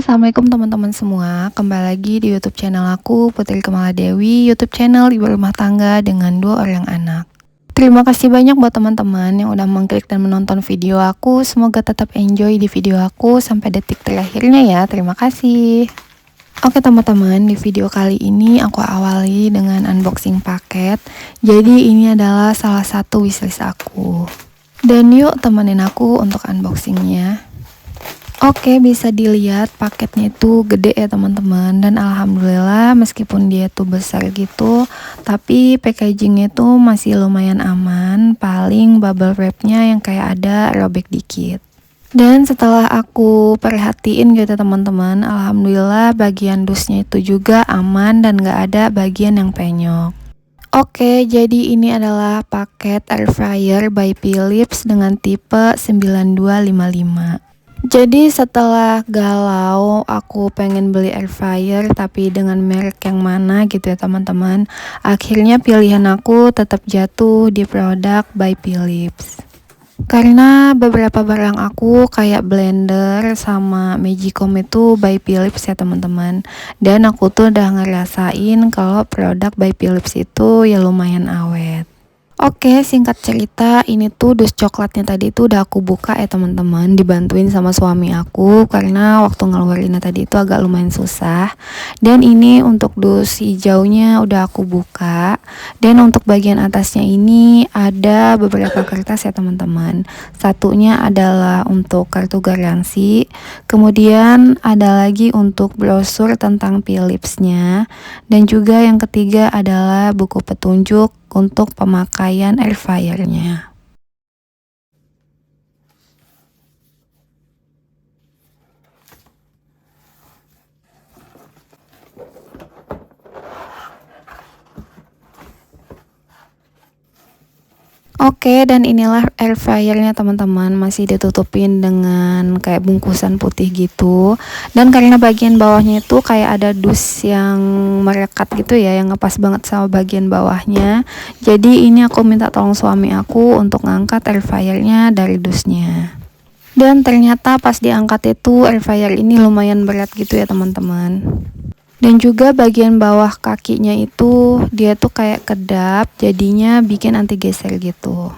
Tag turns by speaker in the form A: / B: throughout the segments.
A: Assalamualaikum teman-teman semua. Kembali lagi di YouTube channel aku, Putri Kamaladewi, YouTube channel ibu rumah tangga dengan 2 orang anak. Terima kasih banyak buat teman-teman yang udah mengklik dan menonton video aku. Semoga tetap enjoy di video aku sampai detik terakhirnya ya. Terima kasih. Oke teman-teman, di video kali ini aku awali dengan unboxing paket. Jadi ini adalah salah satu wishlist aku. Dan yuk temenin aku untuk unboxingnya. Oke, bisa dilihat paketnya itu gede ya teman-teman, dan alhamdulillah meskipun dia tuh besar gitu, tapi packagingnya tuh masih lumayan aman. Paling bubble wrapnya yang kayak ada robek dikit. Dan setelah aku perhatiin gitu teman-teman, alhamdulillah bagian dusnya itu juga aman dan gak ada bagian yang penyok. Oke, jadi ini adalah paket air fryer by Philips dengan tipe 9255. Jadi setelah galau aku pengen beli air fryer tapi dengan merek yang mana gitu ya teman-teman, akhirnya pilihan aku tetap jatuh di produk by Philips. Karena beberapa barang aku kayak blender sama Magicom itu by Philips ya teman-teman. Dan aku tuh udah ngerasain kalau produk by Philips itu ya lumayan awet. Oke, singkat cerita, ini tuh dus coklatnya tadi itu udah aku buka ya teman-teman, dibantuin sama suami aku karena waktu ngeluarinnya tadi itu agak lumayan susah. Dan ini untuk dus hijaunya udah aku buka. Dan untuk bagian atasnya ini ada beberapa kertas ya teman-teman. Satunya adalah untuk kartu garansi, kemudian ada lagi untuk brosur tentang Philips-nya, dan juga yang ketiga adalah buku petunjuk untuk pemakaian air fryer-nya. Oke, dan inilah air fryernya teman-teman, masih ditutupin dengan kayak bungkusan putih gitu. Dan karena bagian bawahnya itu kayak ada dus yang merekat gitu ya, yang ngepas banget sama bagian bawahnya. Jadi ini aku minta tolong suami aku untuk ngangkat air fryernya dari dusnya. Dan ternyata pas diangkat itu air fryer ini lumayan berat gitu ya teman-teman. Dan juga bagian bawah kakinya itu dia tuh kayak kedap, jadinya bikin anti geser gitu.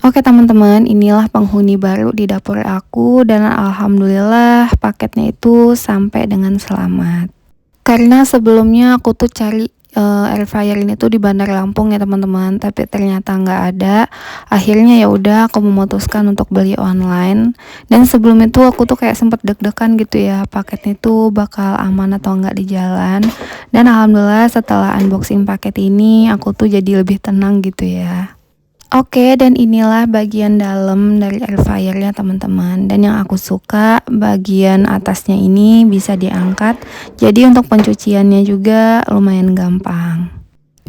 A: Oke teman-teman, inilah penghuni baru di dapur aku dan alhamdulillah paketnya itu sampai dengan selamat. Karena sebelumnya aku tuh cari air fryer ini tuh di Bandar Lampung ya teman-teman, tapi ternyata nggak ada. Akhirnya ya udah aku memutuskan untuk beli online. Dan sebelum itu aku tuh kayak sempet deg-degan gitu ya, paketnya tuh bakal aman atau nggak di jalan. Dan alhamdulillah setelah unboxing paket ini aku tuh jadi lebih tenang gitu ya. Oke, dan inilah bagian dalam dari air fryernya teman-teman. Dan yang aku suka bagian atasnya ini bisa diangkat. Jadi untuk pencuciannya juga lumayan gampang.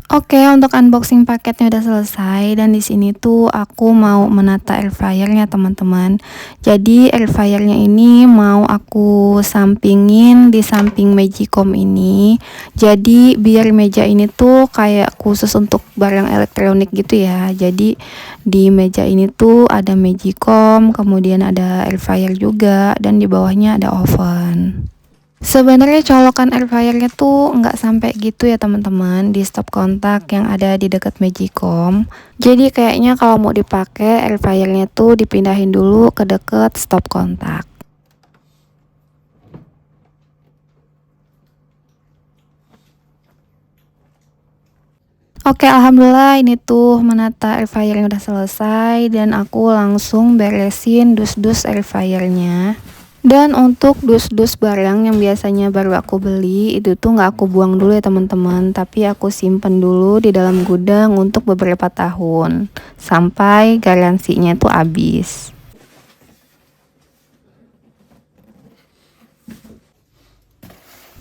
A: Oke, untuk unboxing paketnya udah selesai dan di sini tuh aku mau menata air fryernya teman-teman. Jadi air fryernya ini mau aku sampingin di samping Magicom ini. Jadi biar meja ini tuh kayak khusus untuk barang elektronik gitu ya. Jadi di meja ini tuh ada Magicom, kemudian ada air fryer juga, dan di bawahnya ada oven. Sebenarnya colokan air fryernya tuh nggak sampai gitu ya teman-teman, di stop kontak yang ada di dekat Magicom. Jadi kayaknya kalau mau dipakai air fryernya tuh dipindahin dulu ke deket stop kontak. Oke, alhamdulillah ini tuh menata air fryernya udah selesai dan aku langsung beresin dus-dus air fryernya. Dan untuk dus-dus barang yang biasanya baru aku beli itu tuh nggak aku buang dulu ya teman-teman, tapi aku simpen dulu di dalam gudang untuk beberapa tahun sampai garansinya itu habis.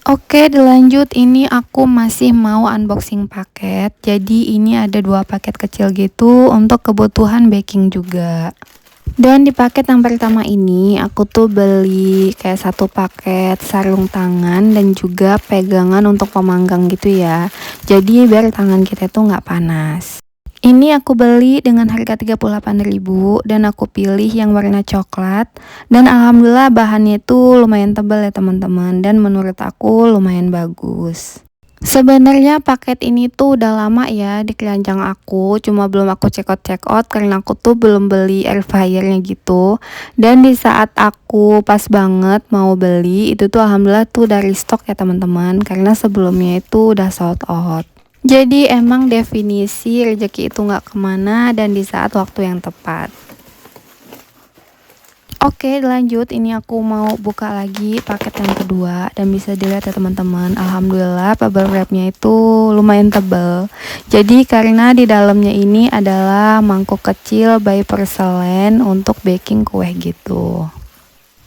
A: Oke, dilanjut, ini aku masih mau unboxing paket. Jadi ini ada 2 paket kecil gitu untuk kebutuhan baking juga. Dan di paket yang pertama ini aku tuh beli kayak 1 paket sarung tangan dan juga pegangan untuk pemanggang gitu ya. Jadi biar tangan kita tuh nggak panas. Ini aku beli dengan harga 38.000 dan aku pilih yang warna coklat, dan alhamdulillah bahannya itu lumayan tebal ya teman-teman, dan menurut aku lumayan bagus. Sebenarnya paket ini tuh udah lama ya di keranjang aku, cuma belum aku check out karena aku tuh belum beli air fryernya gitu. Dan di saat aku pas banget mau beli, itu tuh alhamdulillah tuh dari stok ya teman-teman, karena sebelumnya itu udah sold out. Jadi emang definisi rezeki itu nggak kemana dan di saat waktu yang tepat. Oke, lanjut. Ini aku mau buka lagi paket yang kedua dan bisa dilihat ya teman-teman. Alhamdulillah bubble wrapnya itu lumayan tebal. Jadi karena di dalamnya ini adalah mangkuk kecil by Porcelain untuk baking kue gitu.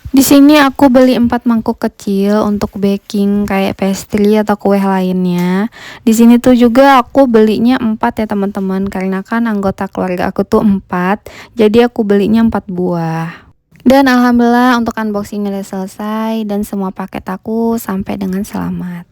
A: Di sini aku beli 4 mangkuk kecil untuk baking kayak pastry atau kue lainnya. Di sini tuh juga aku belinya 4 ya teman-teman, karena kan anggota keluarga aku tuh 4. Jadi aku belinya 4 buah. Dan alhamdulillah untuk unboxing udah selesai dan semua paket aku sampai dengan selamat.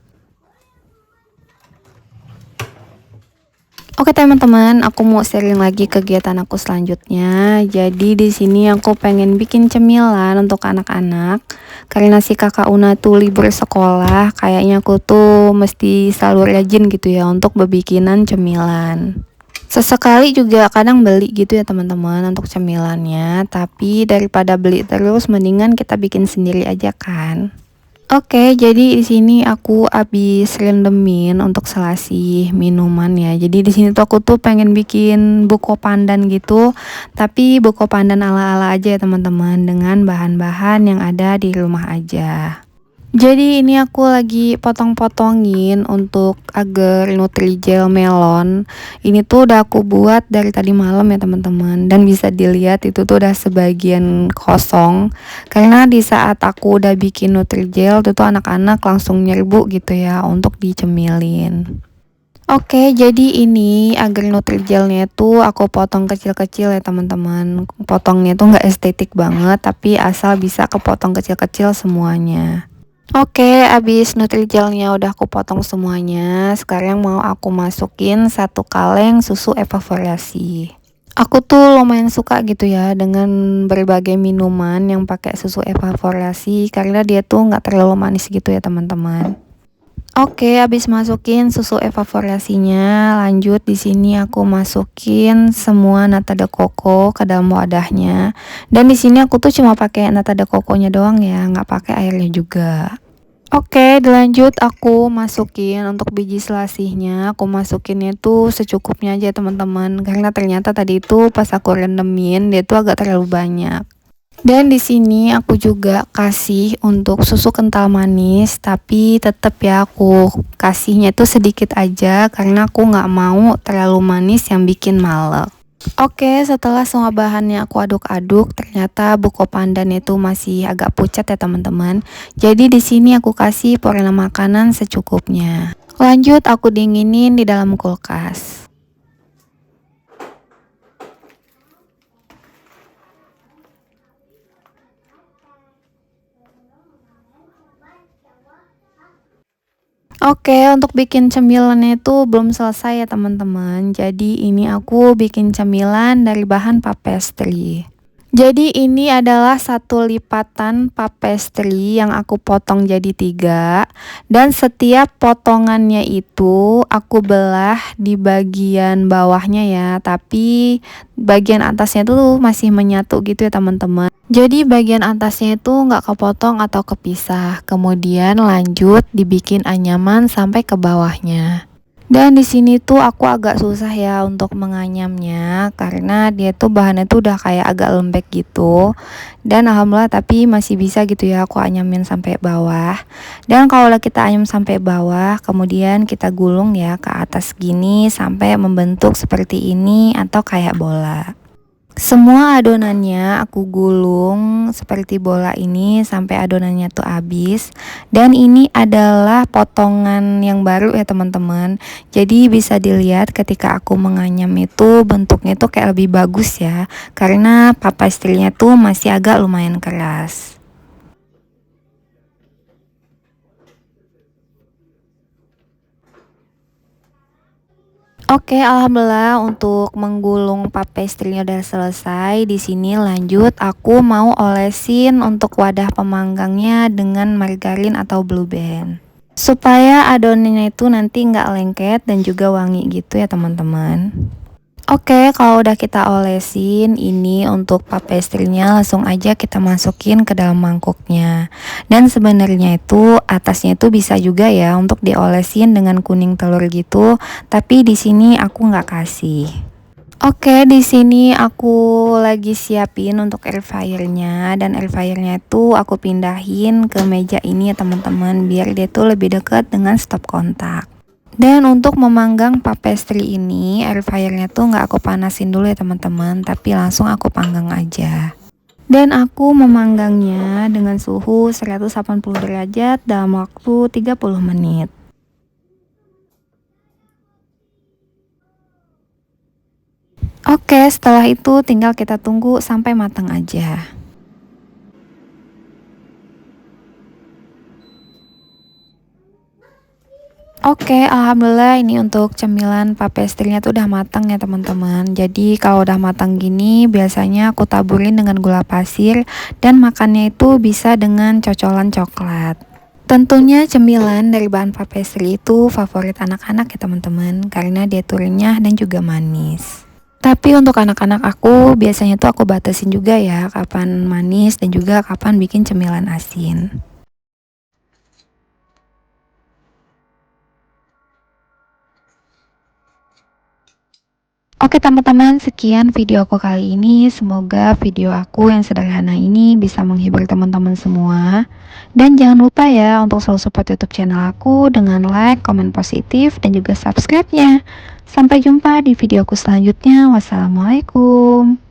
A: Oke teman-teman, aku mau sharing lagi kegiatan aku selanjutnya. Jadi di sini aku pengen bikin cemilan untuk anak-anak. Karena si kakak Una tuh libur sekolah, kayaknya aku tuh mesti selalu rajin gitu ya untuk berbikinan cemilan. Sesekali juga kadang beli gitu ya teman-teman untuk cemilannya, tapi daripada beli terus mendingan kita bikin sendiri aja kan. Oke, jadi di sini aku habis rendemin untuk selasih minuman ya. Jadi di sini tuh aku tuh pengen bikin buko pandan gitu, tapi buko pandan ala-ala aja ya teman-teman, dengan bahan-bahan yang ada di rumah aja. Jadi ini aku lagi potong-potongin untuk agar Nutrijel melon. Ini tuh udah aku buat dari tadi malam ya teman-teman, dan bisa dilihat itu tuh udah sebagian kosong. Karena di saat aku udah bikin Nutrijel itu tuh anak-anak langsung nyerbu gitu ya untuk dicemilin. Oke, jadi ini agar Nutrigelnya tuh aku potong kecil-kecil ya teman-teman. Potongnya tuh nggak estetik banget, tapi asal bisa kepotong kecil-kecil semuanya. Oke, abis Nutrigelnya udah aku potong semuanya. Sekarang mau aku masukin 1 kaleng susu evaporasi. Aku tuh lumayan suka gitu ya dengan berbagai minuman yang pakai susu evaporasi, karena dia tuh nggak terlalu manis gitu ya teman-teman. Oke, habis masukin susu evaporasinya, lanjut di sini aku masukin semua nata de coco ke dalam wadahnya. Dan di sini aku tuh cuma pakai nata de coconya doang ya, nggak pakai airnya juga. Oke, dilanjut aku masukin untuk biji selasihnya. Aku masukinnya tuh secukupnya aja teman-teman, karena ternyata tadi itu pas aku rendemin dia tuh agak terlalu banyak. Dan di sini aku juga kasih untuk susu kental manis, tapi tetap ya aku kasihnya itu sedikit aja karena aku nggak mau terlalu manis yang bikin males. Oke, setelah semua bahannya aku aduk-aduk, ternyata buko pandan itu masih agak pucat ya teman-teman. Jadi di sini aku kasih pewarna makanan secukupnya. Lanjut aku dinginin di dalam kulkas. Oke, untuk bikin cemilannya itu belum selesai ya teman-teman. Jadi ini aku bikin cemilan dari bahan puff pastry. Jadi ini adalah 1 lipatan puff pastry yang aku potong jadi 3, dan setiap potongannya itu aku belah di bagian bawahnya ya, tapi bagian atasnya tuh masih menyatu gitu ya teman-teman. Jadi bagian atasnya itu nggak kepotong atau kepisah, kemudian lanjut dibikin anyaman sampai ke bawahnya. Dan di sini tuh aku agak susah ya untuk menganyamnya karena dia tuh bahannya tuh udah kayak agak lembek gitu. Dan alhamdulillah tapi masih bisa gitu ya aku anyamin sampai bawah. Dan kalau udah kita anyam sampai bawah, kemudian kita gulung ya ke atas gini sampai membentuk seperti ini atau kayak bola. Semua adonannya aku gulung seperti bola ini sampai adonannya tuh habis. Dan ini adalah potongan yang baru ya teman-teman. Jadi bisa dilihat ketika aku menganyam itu bentuknya tuh kayak lebih bagus ya, karena pastry-nya tuh masih agak lumayan keras. Oke, alhamdulillah untuk menggulung puff pastry-nya udah selesai. Di sini lanjut aku mau olesin untuk wadah pemanggangnya dengan margarin atau Blue Band. Supaya adonannya itu nanti nggak lengket dan juga wangi gitu ya teman-teman. Oke, kalau udah kita olesin, ini untuk puff pastry-nya langsung aja kita masukin ke dalam mangkuknya. Dan sebenarnya itu atasnya itu bisa juga ya untuk diolesin dengan kuning telur gitu, tapi di sini aku nggak kasih. Oke, di sini aku lagi siapin untuk air fryernya, dan air fryernya itu aku pindahin ke meja ini ya teman-teman, biar dia tuh lebih dekat dengan stop kontak. Dan untuk memanggang puff pastry ini, air fryernya tuh nggak aku panasin dulu ya teman-teman, tapi langsung aku panggang aja. Dan aku memanggangnya dengan suhu 180 derajat dalam waktu 30 menit. Oke, setelah itu tinggal kita tunggu sampai matang aja. Oke, alhamdulillah ini untuk cemilan puff pastry-nya tuh udah matang ya teman-teman. Jadi kalau udah matang gini biasanya aku taburin dengan gula pasir dan makannya itu bisa dengan cocolan coklat. Tentunya cemilan dari bahan puff pastry itu favorit anak-anak ya teman-teman, karena dia tuh renyah dan juga manis. Tapi untuk anak-anak aku biasanya tuh aku batasin juga ya kapan manis dan juga kapan bikin cemilan asin. Oke teman-teman, sekian video aku kali ini. Semoga video aku yang sederhana ini bisa menghibur teman-teman semua. Dan jangan lupa ya untuk selalu support YouTube channel aku dengan like, komen positif, dan juga subscribe-nya. Sampai jumpa di videoku selanjutnya. Wassalamualaikum.